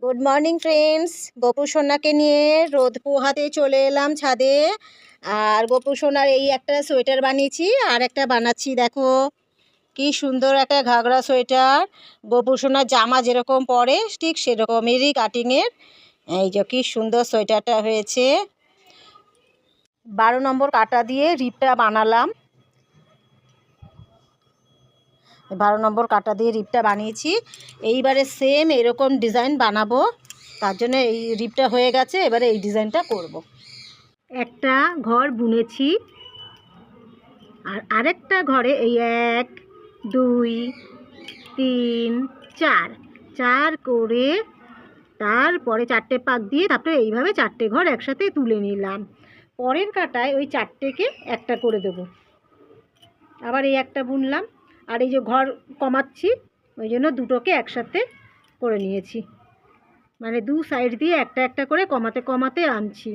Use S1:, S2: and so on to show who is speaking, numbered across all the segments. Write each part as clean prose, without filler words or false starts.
S1: Good morning friends. Gopu সোনাকে নিয়ে রোদ পোহাতে চলে এলাম ছাদে। আর গোপু সোনার এই একটা সোয়েটার বানিয়েছি, আর একটা বানাচ্ছি। দেখো কি সুন্দর একটা ঘাগরা সোয়েটার। গোপু সোনার জামা যেরকম পরে ঠিক সেরকমেরই কাটিংয়ের। এই যে কি সুন্দর সোয়েটারটা হয়েছে। 12 নম্বর কাটা দিয়ে রিপটা বানালাম। 12 নম্বর কাটা দিয়ে রিপটা বানিয়েছি। এইবারে সেম এরকম ডিজাইন বানাবো, তার জন্য এই রিপটা হয়ে গেছে। এবারে এই ডিজাইনটা করব। একটা ঘর বুনেছি, আর আরেকটা ঘরে এই 1 2 3 4 4 করে, তারপরে 4টে পাক দিয়ে তারপরে এইভাবে 4টে ঘর একসাথে তুলে নিলাম। পরের কাটায় ওই 4টেকে একটা করে দেবো। আবার এই একটা বুনলাম, আর এই যে ঘর কমাচ্ছি ওই জন্য দুটোকে একসাথে করে নিয়েছি, মানে দু সাইড দিয়ে একটা একটা করে কমাতে কমাতে আনছি।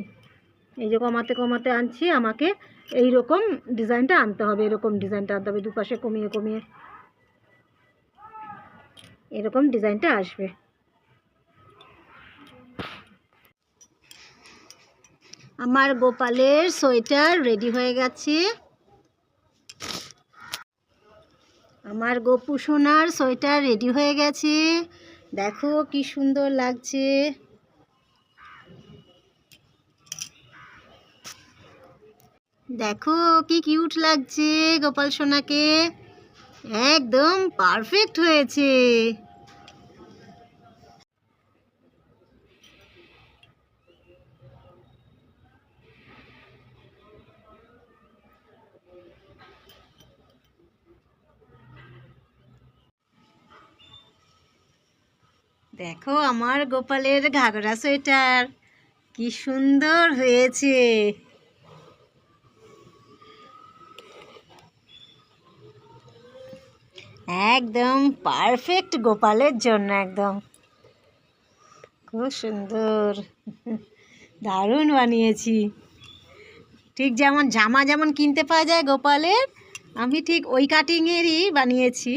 S1: এই যে কমাতে কমাতে আনছি, আমাকে এই রকম ডিজাইনটা আনতে হবে, এরকম ডিজাইনটা আনতে হবে, দুপাশে কমিয়ে কমিয়ে এরকম ডিজাইনটা আসবে। আমার গোপালের সোয়েটার রেডি হয়ে গেছে। আমার গোপু সোনার সোয়েটার রেডি হয়ে গেছে। দেখো কি সুন্দর লাগছে। দেখো কি কিউট লাগছে গোপাল সোনাকে, একদম পারফেক্ট হয়েছে। দেখো আমার গোপালের ঘাগরা সোয়েটার কি সুন্দর হয়েছে। একদম পারফেক্ট গোপালের জন্য, একদম খুব সুন্দর, দারুণ বানিয়েছি। ঠিক যেমন জামা যেমন কিনতে পাওয়া যায় গোপালের, আমি ঠিক ওই কাটিংয়েরই বানিয়েছি।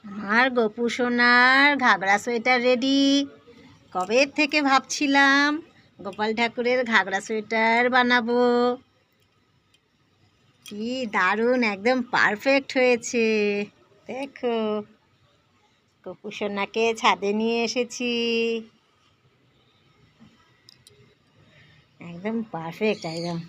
S1: আমার গোপু সোনার ঘাগরা সোয়েটার রেডি। কবে থেকে ভাবছিলাম গোপাল ঠাকুরের ঘাগরা সোয়েটার বানাবো। কি দারুণ, একদম পারফেক্ট হয়েছে। দেখো গোপু সোনাকে ছাদে নিয়ে এসেছি, একদম পারফেক্ট একদম।